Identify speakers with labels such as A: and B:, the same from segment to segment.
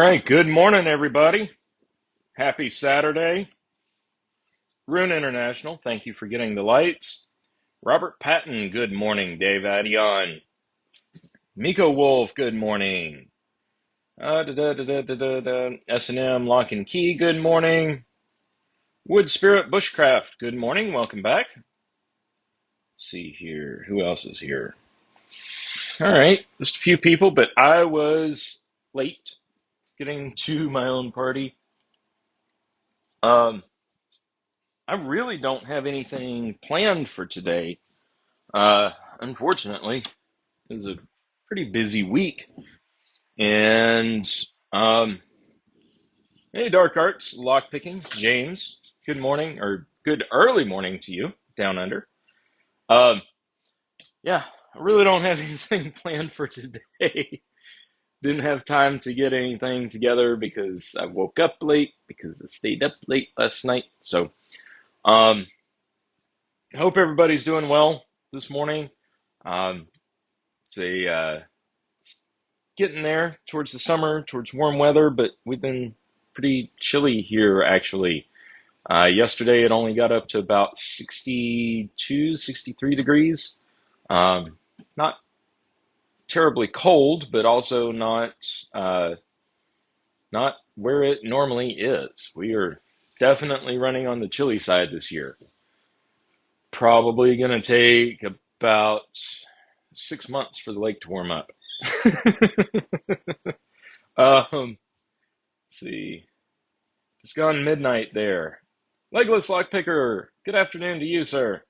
A: All right, good morning, everybody. Happy Saturday. Rune International, thank you for getting the lights. Robert Patton, good morning. Dave Adion. Miko Wolf, good morning. S&M Lock and Key, good morning. Wood Spirit Bushcraft, good morning. Welcome back. Let's see here, who else is here? All right, just a few people, but I was late getting to my own party. I really don't have anything planned for today. Unfortunately, it was a pretty busy week. And hey, Dark Arts, Lockpicking, James, good morning, or good early morning to you down under. Um, yeah, I really don't have anything planned for today. Didn't have time to get anything together because I woke up late, because I stayed up late last night. So, I hope everybody's doing well this morning. Um, it's getting there towards the summer, towards warm weather, but we've been pretty chilly here actually. Yesterday it only got up to about 62, 63 degrees. Not terribly cold, but also not where it normally is. We are definitely running on the chilly side this year. Probably going to take about 6 months for the lake to warm up. Let's see. It's gone midnight there. Legless Lockpicker, good afternoon to you, sir.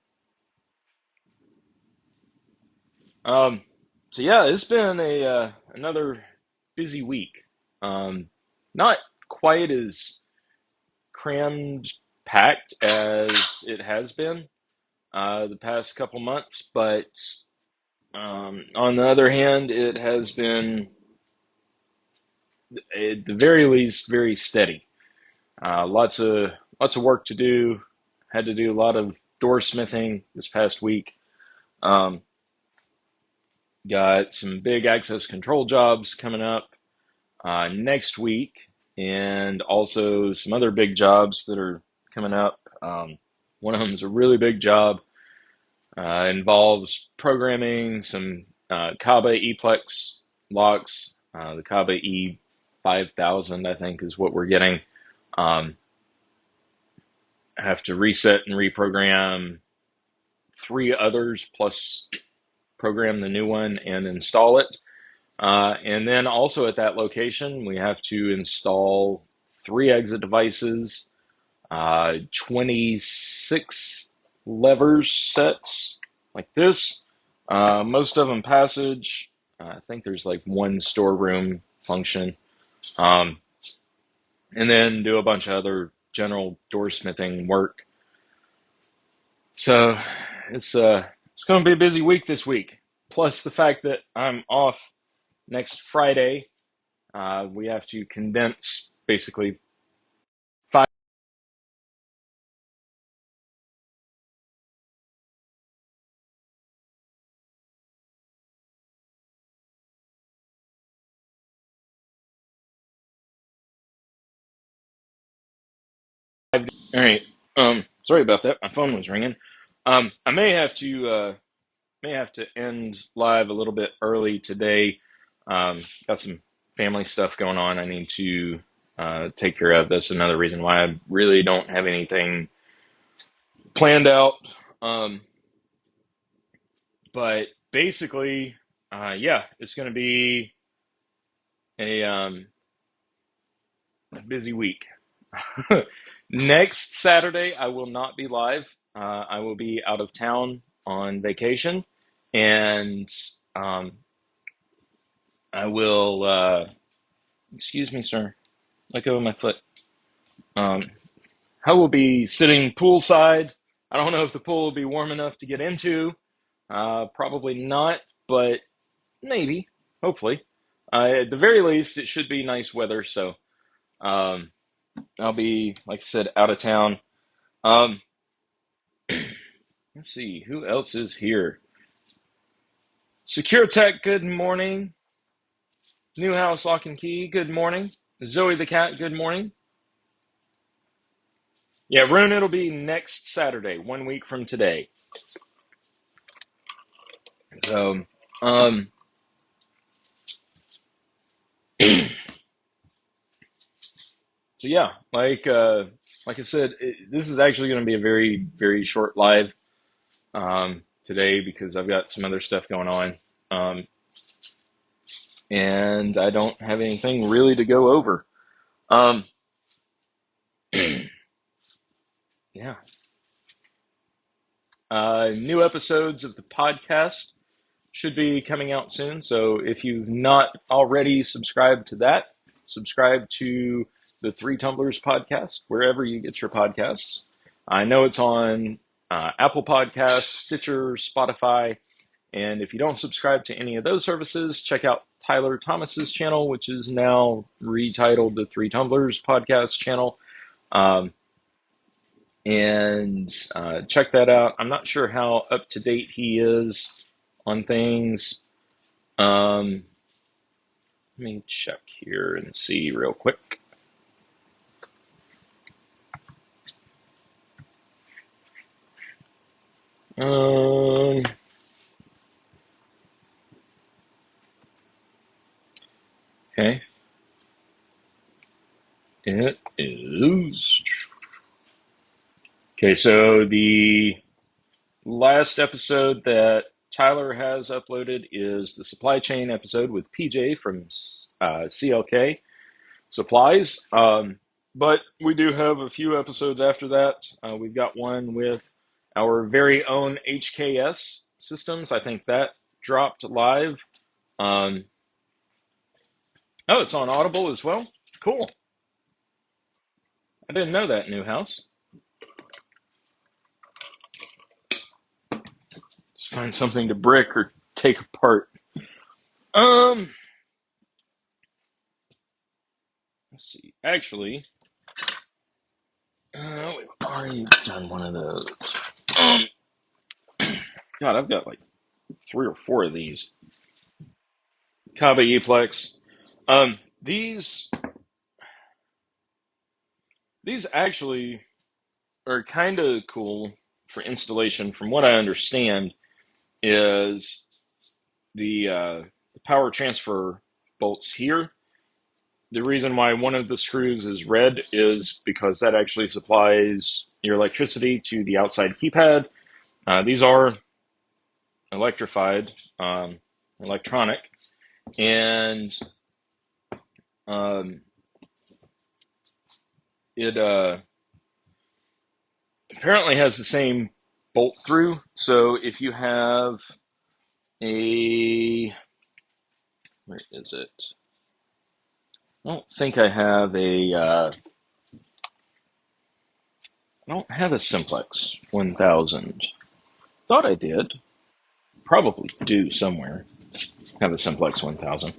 A: Um, so yeah, it's been a another busy week. Um, Not quite as crammed packed as it has been the past couple months, but on the other hand, it has been at the very least very steady. Lots of work to do. Had to do a lot of door smithing this past week. Um, Got some big access control jobs coming up next week, and also some other big jobs that are coming up. One of them is a really big job. Involves programming some Kaba Eplex locks. The Kaba E5000, I think, is what we're getting. Um, have to reset and reprogram three others plus program the new one and install it. And then also at that location, we have to install three exit devices, 26 levers sets like this, most of them passage. I think there's like one storeroom function. Um, and then do a bunch of other general door smithing work. So it's going to be a busy week this week. Plus the fact that I'm off next Friday. We have to condense basically five. All right. Sorry about that. My phone was ringing. I may have to end live a little bit early today. Got some family stuff going on. I need to take care of. That's another reason why I really don't have anything planned out. Um, but basically, yeah, it's going to be a, a busy week. Next Saturday, I will not be live. I will be out of town on vacation, and um, I will. Excuse me, sir. Let go of my foot. Um, I will be sitting poolside. I don't know if the pool will be warm enough to get into. Probably not, but maybe. Hopefully. At the very least, it should be nice weather. So um, I'll be, like I said, out of town. Um, let's see, who else is here? Secure Tech, good morning. Newhouse Lock and Key, good morning. Zoe the cat, good morning. Yeah, Rune, it'll be next Saturday, 1 week from today. So, um, so yeah, like I said, this is actually going to be a very, very short live today because I've got some other stuff going on, and I don't have anything really to go over. Um, yeah, new episodes of the podcast should be coming out soon. So if you've not already subscribed to that, subscribe to the Three Tumblers podcast, wherever you get your podcasts. I know it's on Apple Podcasts, Stitcher, Spotify. And if you don't subscribe to any of those services, check out Tyler Thomas's channel, which is now retitled the Three Tumblers podcast channel. And check that out. I'm not sure how up to date he is on things. Let me check here and see real quick. Okay. It is. Okay, so the last episode that Tyler has uploaded is the supply chain episode with PJ from CLK Supplies. But we do have a few episodes after that. We've got one with our very own HKS systems. I think that dropped live. Oh, it's on Audible as well? Cool. I didn't know that, Newhouse. Let's find something to brick or take apart. Let's see. Actually, we've already done one of those. God, I've got like 3 or 4 of these. Kaba Eplex. These actually are kind of cool for installation. From what I understand, is the power transfer bolts here. The reason why one of the screws is red is because that actually supplies your electricity to the outside keypad. These are electrified, electronic, and it apparently has the same bolt through. So if you have where is it? I don't think I have I don't have a Simplex 1000. Thought I did. Probably do somewhere. Have a Simplex 1000.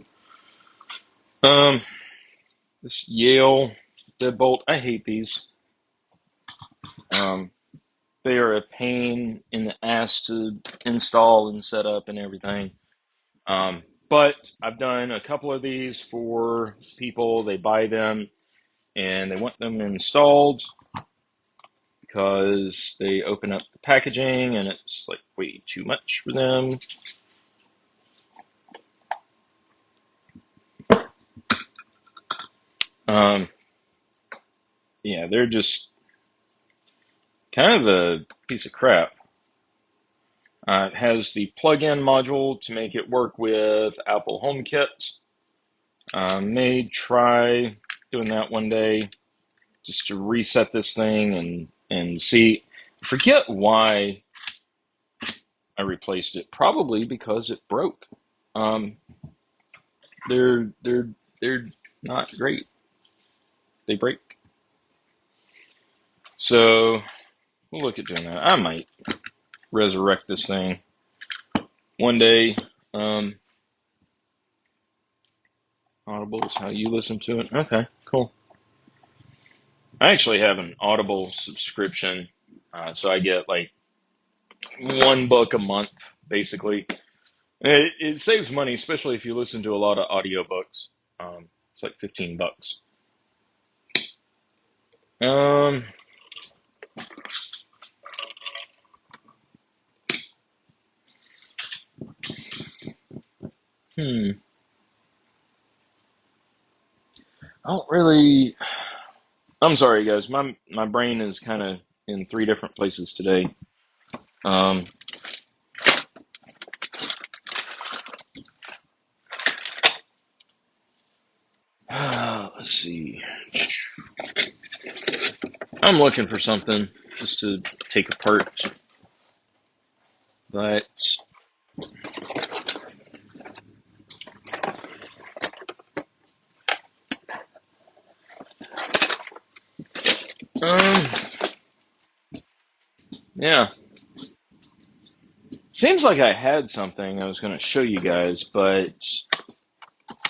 A: This Yale deadbolt. I hate these. They are a pain in the ass to install and set up and everything. But I've done a couple of these for people. They buy them and they want them installed because they open up the packaging and it's like way too much for them. Yeah, they're just kind of a piece of crap. It has the plug-in module to make it work with Apple HomeKit. May try doing that one day just to reset this thing and see. I forget why I replaced it. Probably because it broke. They're not great. They break. So we'll look at doing that. I might resurrect this thing one day. Audible is how you listen to it. Okay, cool. I actually have an Audible subscription, so I get like one book a month, basically. It saves money, especially if you listen to a lot of audiobooks. It's like $15. Um, I don't really. I'm sorry, guys. My brain is kind of in three different places today. Um, let's see. I'm looking for something just to take apart, but um, yeah. Seems like I had something I was going to show you guys, but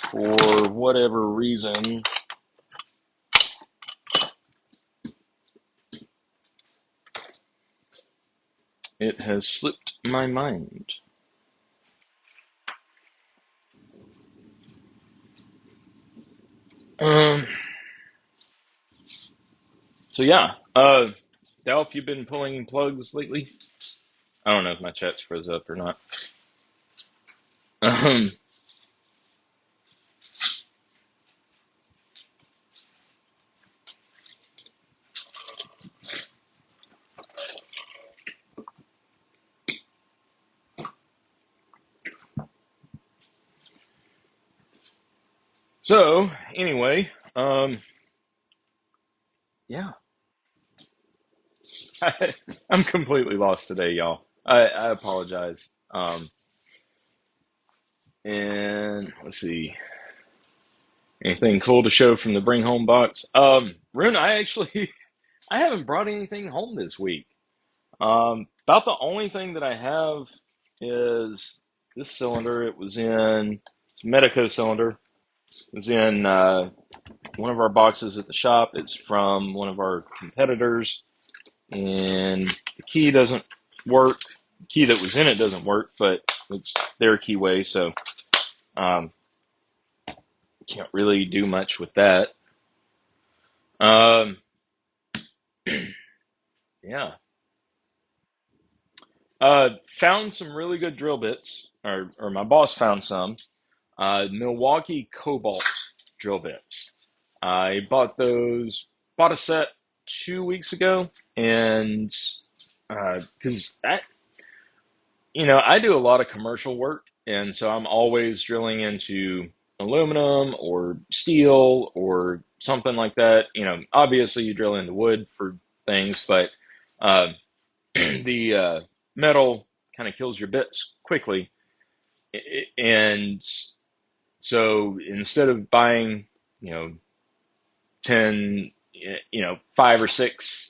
A: for whatever reason, it has slipped my mind. Um, so yeah, Delph, you've been pulling plugs lately? I don't know if my chat's froze up or not. Um, so anyway, yeah, I'm completely lost today, y'all. I apologize. And let's see, anything cool to show from the bring home box? Rune, I actually I haven't brought anything home this week. About the only thing that I have is this cylinder. It's a Medico cylinder. It was in one of our boxes at the shop. It's from one of our competitors, and the key doesn't work. The key that was in it doesn't work, but it's their keyway, so um, can't really do much with that. Um, yeah. Found some really good drill bits, or my boss found some. Milwaukee Cobalt drill bits. I bought a set 2 weeks ago, and because I do a lot of commercial work, and so I'm always drilling into aluminum or steel or something like that. Obviously you drill into wood for things, but uh, the metal kind of kills your bits quickly, and so instead of buying, 10, 5 or 6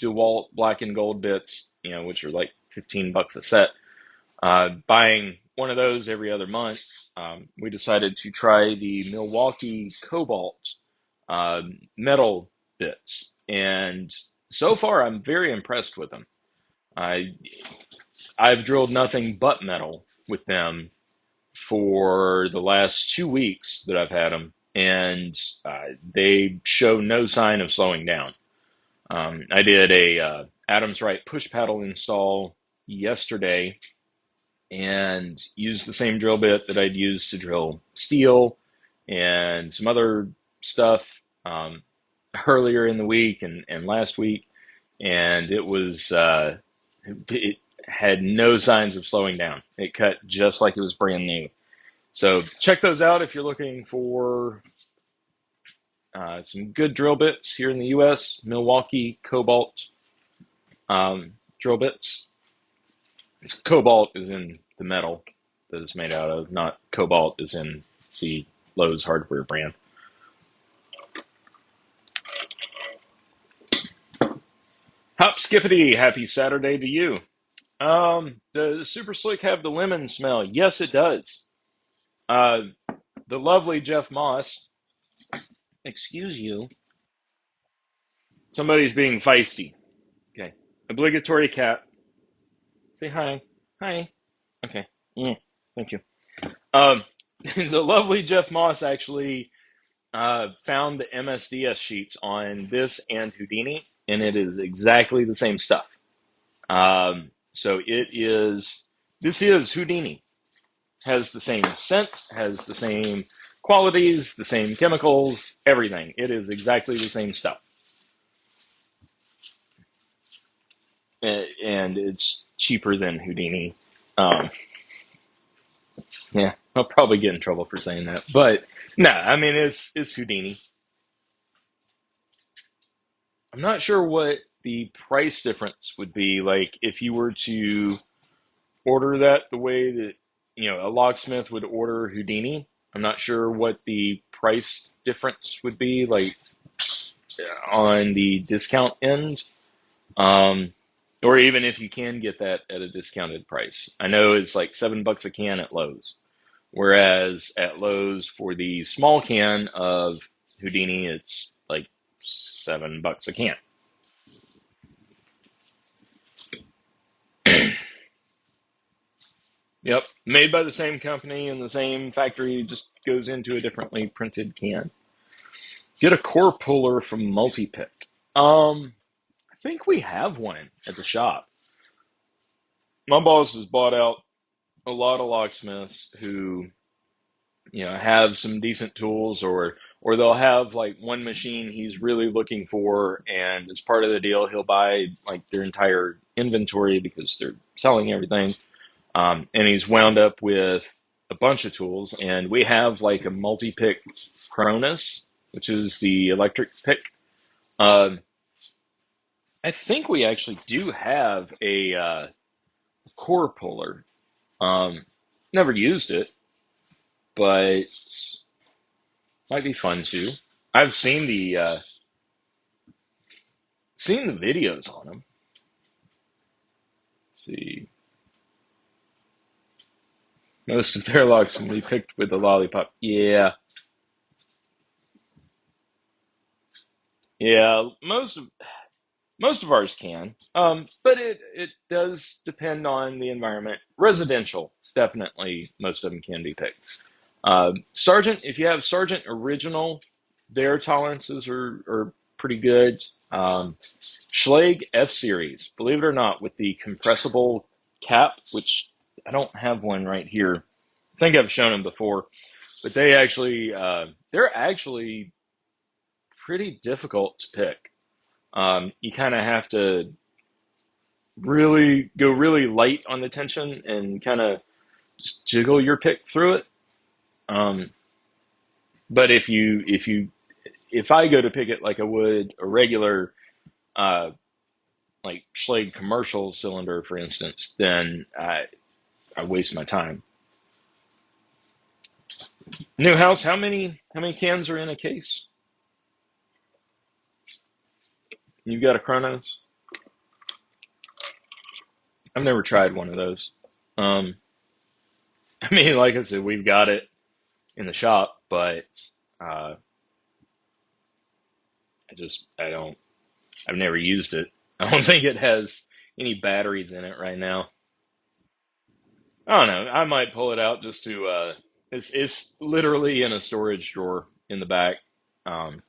A: DeWalt black and gold bits, which are like $15 a set, buying one of those every other month, we decided to try the Milwaukee Cobalt metal bits. And so far, I'm very impressed with them. I, I've drilled nothing but metal with them for the last 2 weeks that I've had them, and they show no sign of slowing down. I did a Adams Wright push paddle install yesterday and used the same drill bit that I'd used to drill steel and some other stuff earlier in the week and last week, and it had no signs of slowing down. It cut just like it was brand new. So check those out if you're looking for some good drill bits here in the U.S. Milwaukee Cobalt drill bits. Cobalt is in the metal that it's made out of, not cobalt is in the Lowe's hardware brand. Hop Skippity, happy Saturday to you. Does Super Slick have the lemon smell? Yes, it does. Uh, the lovely Jeff Moss, excuse you, somebody's being feisty. Okay, obligatory cat. Say hi. Hi. Okay. Thank you. Um, the lovely Jeff Moss actually found the MSDS sheets on this and Houdini, and it is exactly the same stuff. So this is Houdini. Has the same scent, has the same qualities, the same chemicals, everything. It is exactly the same stuff. And it's cheaper than Houdini. Um, yeah, I'll probably get in trouble for saying that, but no, I mean it's Houdini. I'm not sure what the price difference would be like if you were to order that the way that a locksmith would order Houdini. I'm not sure what the price difference would be like on the discount end, um, or even if you can get that at a discounted price. I know it's like $7 a can at Lowe's, whereas at Lowe's for the small can of Houdini, it's like $7 a can. Yep, made by the same company in the same factory, just goes into a differently printed can. Get a core puller from Multipick. I think we have one at the shop. My boss has bought out a lot of locksmiths who, have some decent tools, or they'll have like one machine he's really looking for, and as part of the deal, he'll buy like their entire inventory because they're selling everything. And he's wound up with a bunch of tools, and we have like a multi-pick Cronus, which is the electric pick. Um, I think we actually do have a core puller. Um, Never used it, but might be fun too. I've seen the videos on them. Let's see, most of their locks can be picked with a lollipop. Yeah, yeah. Most of ours can, but it does depend on the environment. Residential, definitely, most of them can be picked. Sergeant, if you have Sergeant Original, their tolerances are pretty good. Schlage F Series, believe it or not, with the compressible cap, which I don't have one right here. I think I've shown them before, but they're actually pretty difficult to pick. You kind of have to really go really light on the tension and kind of just jiggle your pick through it. Um, but if I go to pick it like I would a regular uh, like Schlage commercial cylinder, for instance, then I waste my time. New house, how many cans are in a case? You've got a Chronos? I've never tried one of those. Um, I mean, like I said, we've got it in the shop, but uh, I've never used it. I don't think it has any batteries in it right now. I don't know. I might pull it out just to. It's literally in a storage drawer in the back. Um,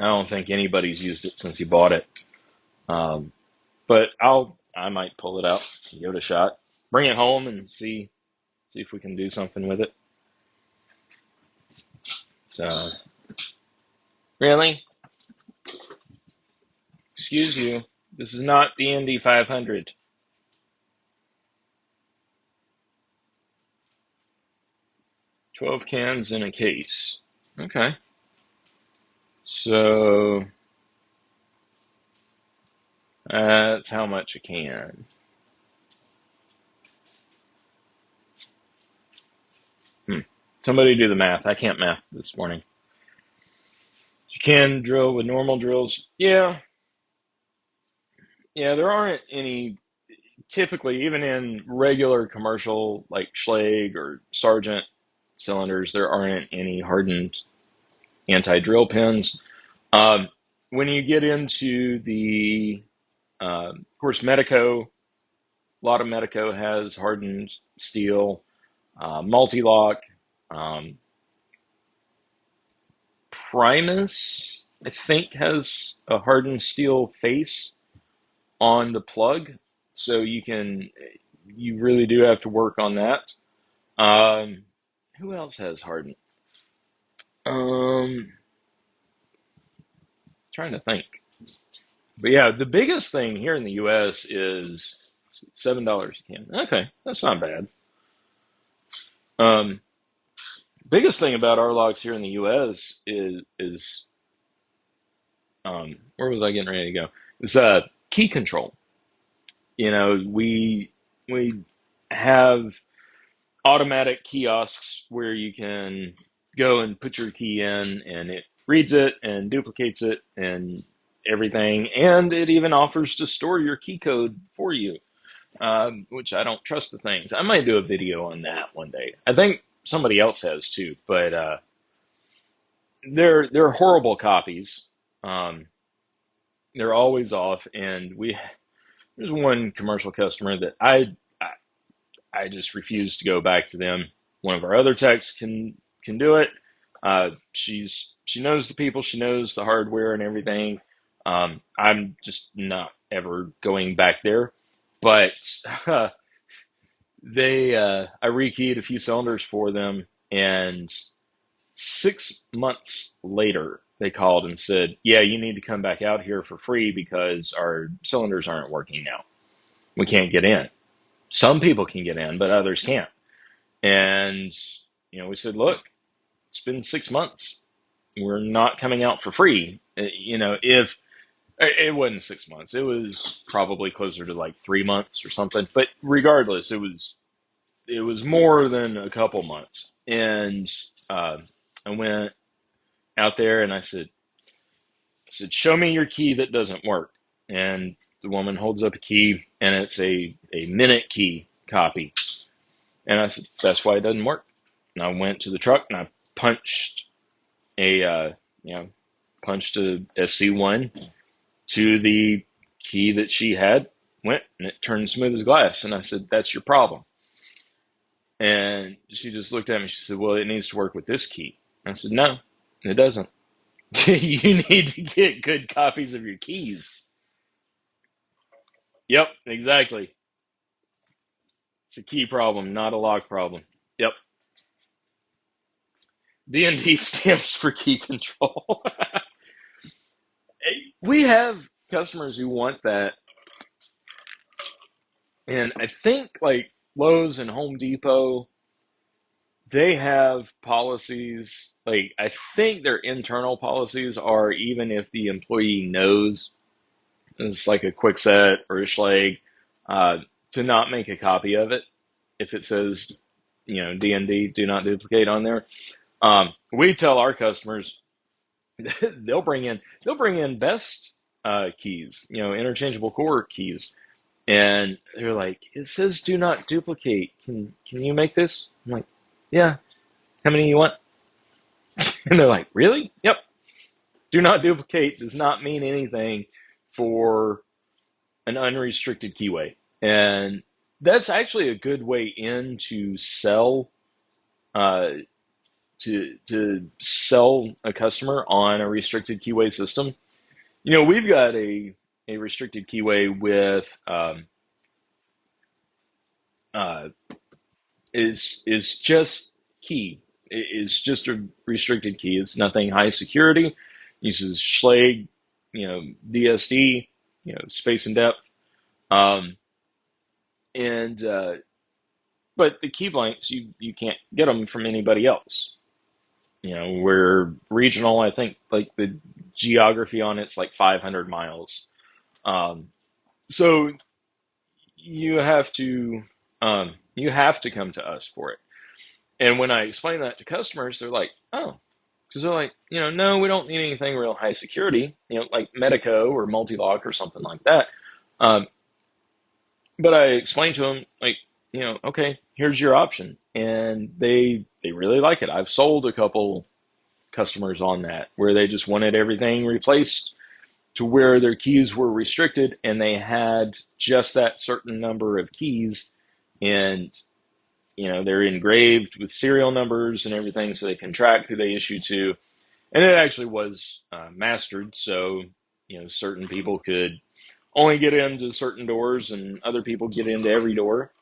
A: I don't think anybody's used it since he bought it. Um, but I might pull it out, give it a shot, bring it home, and see if we can do something with it. So really, excuse you. This is not the Indy 500. 12 cans in a case. Okay. So that's how much a can. Hmm. Somebody do the math. I can't math this morning. You can drill with normal drills. Yeah. Yeah, there aren't any typically, even in regular commercial like Schlage or Sargent cylinders, there aren't any hardened anti-drill pins. Um, when you get into of course, Medico, a lot of Medico has hardened steel, multi-lock. Um, Primus, I think, has a hardened steel face on the plug, so you really do have to work on that. Um, who else has hardened? Trying to think. But yeah, the biggest thing here in the U.S. is $7 a can. Okay, that's not bad. Um, biggest thing about our locks here in the U.S. is where was I getting ready to go? It's key control. You know, we have automatic kiosks where you can go and put your key in, and it reads it and duplicates it and everything, and it even offers to store your key code for you, which I don't trust the things. I might do a video on that one day. I think somebody else has too, but they're horrible copies. Um, they're always off, and there's one commercial customer that I just refuse to go back to them. One of our other techs can do it. She knows the people, she knows the hardware and everything. I'm just not ever going back there. But I rekeyed a few cylinders for them, and 6 months later they called and said, "Yeah, you need to come back out here for free because our cylinders aren't working now. We can't get in." Some people can get in, but others can't. And, we said, look, it's been 6 months. We're not coming out for free. If it wasn't 6 months, it was probably closer to like 3 months or something. But regardless, it was more than a couple months. And I went out there and I said, show me your key that doesn't work. And the woman holds up a key, and it's a minute key copy. And I said, that's why it doesn't work. And I went to the truck and I punched punched a SC1 to the key that she had, went, and it turned smooth as glass. And I said, that's your problem. And she just looked at me. She said, well, it needs to work with this key. I said, no, it doesn't. You need to get good copies of your keys. Yep, exactly. It's a key problem, not a lock problem. Yep. D&D stands for key control. We have customers who want that, and I think like Lowe's and Home Depot, they have policies. Like, I think their internal policies are, even if the employee knows it's like a quick set or a Schlage, uh, to not make a copy of it if it says, D&D, do not duplicate on there. We tell our customers they'll bring in best keys, interchangeable core keys, and they're like, it says do not duplicate. Can you make this? I'm like, yeah. How many you want? And they're like, really? Yep. Do not duplicate does not mean anything for an unrestricted keyway, and that's actually a good way in to sell. Uh, to sell a customer on a restricted keyway system. We've got a restricted keyway with uh, is just key. It's just a restricted key. It's nothing high security. Uses Schlage, DSD, space and depth, um, and but the key blanks you can't get them from anybody else. We're regional. I think like the geography on it's like 500 miles. So you have to come to us for it. And when I explain that to customers, they're like, oh, because they're like, no, we don't need anything real high security, like Medico or Multilock or something like that. Um, but I explained to them, like, okay, here's your option, and they really like it. I've sold a couple customers on that where they just wanted everything replaced to where their keys were restricted, and they had just that certain number of keys, and they're engraved with serial numbers and everything, so they can track who they issue to. And it actually was mastered, so certain people could only get into certain doors, and other people get into every door.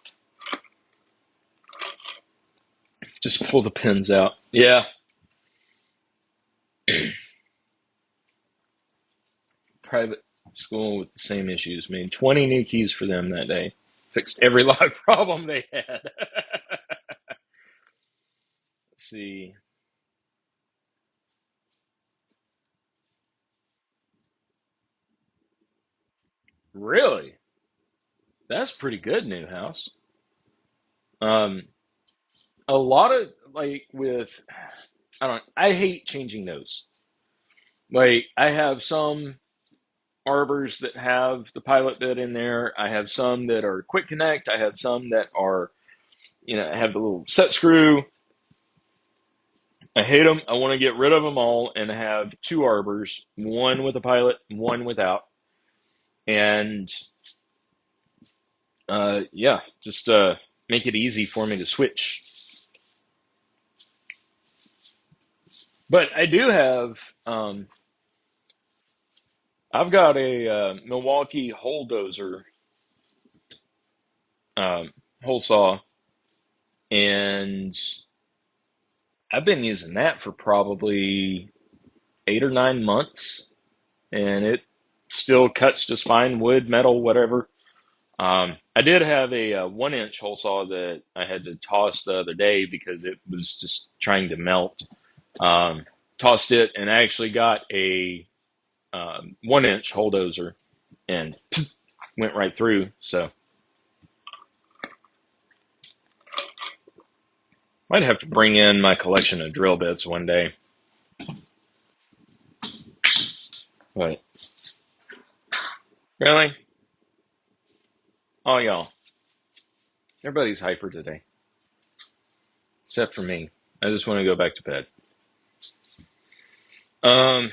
A: Just pull the pins out. Yeah. Private school with the same issues. I mean, 20 new keys for them that day. Fixed every lock problem they had. Let's see. Really? That's pretty good, new house. Um, a lot of I hate changing those. Like, I have some arbors that have the pilot bit in there. I have some that are quick connect. I have some that are, have the little set screw. I hate them. I want to get rid of them all and have two arbors, one with a pilot, one without. And yeah, just make it easy for me to switch. But I do have, I've got a Milwaukee Holedozer hole saw, and I've been using that for probably 8 or 9 months, and it still cuts just fine, wood, metal, whatever. I did have a 1 inch hole saw that I had to toss the other day because it was just trying to melt. Tossed it and actually got a 1 inch Holedozer and went right through. So might have to bring in my collection of drill bits one day. But really, oh y'all, everybody's hyper today, except for me. I just want to go back to bed. Um,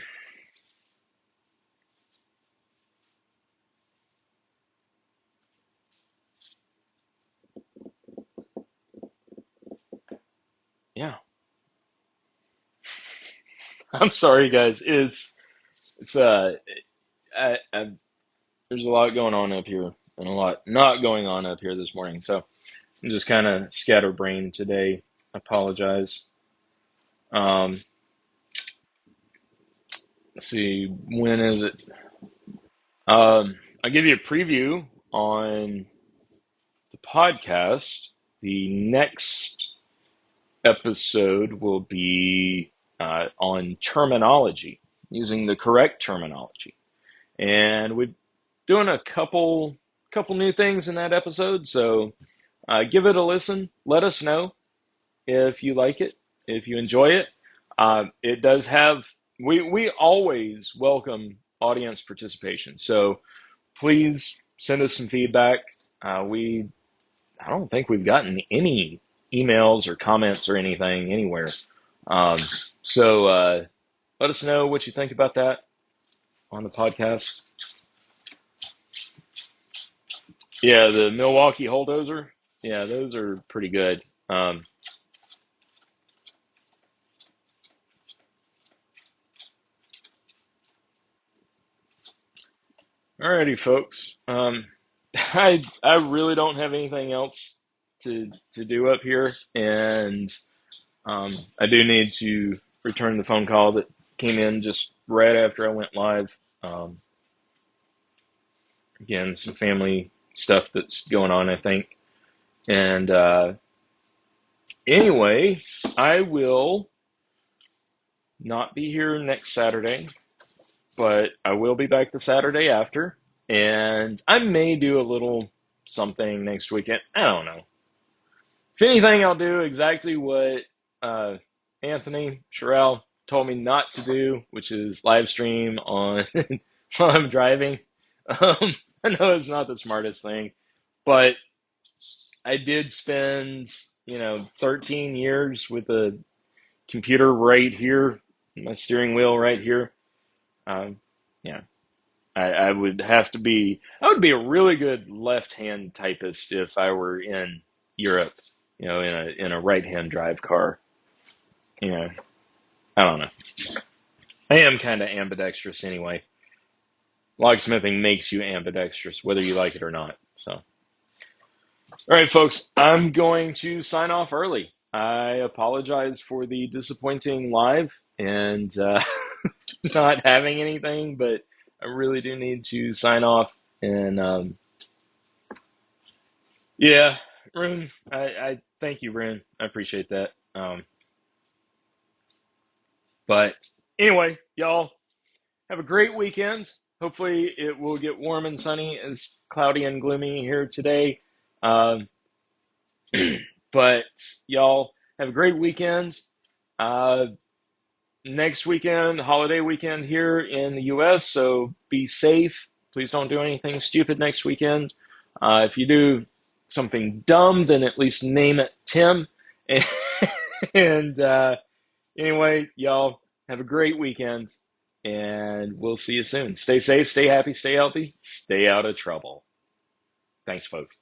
A: yeah. I'm sorry, guys. It's there's a lot going on up here and a lot not going on up here this morning. So I'm just kind of scatterbrained today. I apologize. Um, let's see, when is it? I'll give you a preview on the podcast. The next episode will be on terminology, using the correct terminology. And we're doing a couple new things in that episode, so give it a listen. Let us know if you like it, if you enjoy it. It does have we always welcome audience participation, so please send us some feedback. I don't think we've gotten any emails or comments or anything anywhere. Um, so let us know what you think about that on the podcast. Yeah, the Milwaukee Holedozer. Yeah, those are pretty good. Alrighty, folks. I really don't have anything else to do up here, and I do need to return the phone call that came in just right after I went live. Again, some family stuff that's going on, I think. And anyway, I will not be here next Saturday, but I will be back the Saturday after. And I may do a little something next weekend. I don't know. If anything, I'll do exactly what Anthony Sherrill told me not to do, which is live stream on while I'm driving. I know it's not the smartest thing, but I did spend, 13 years with a computer right here, my steering wheel right here. Yeah, I would have to be, I would be a really good left-hand typist if I were in Europe, in a right-hand drive car. I don't know. I am kind of ambidextrous anyway. Locksmithing makes you ambidextrous, whether you like it or not. So, all right, folks, I'm going to sign off early. I apologize for the disappointing live and not having anything, but I really do need to sign off. And yeah, Rune, I thank you, Rune. I appreciate that. But anyway, y'all have a great weekend. Hopefully, it will get warm and sunny. It's cloudy and gloomy here today. Um, but y'all have a great weekend. Uh, Next weekend, holiday weekend here in the US, so be safe. Please don't do anything stupid next weekend. If you do something dumb, then at least name it Tim. And anyway, y'all have a great weekend, and we'll see you soon. Stay safe, stay happy, stay healthy, stay out of trouble. Thanks, folks.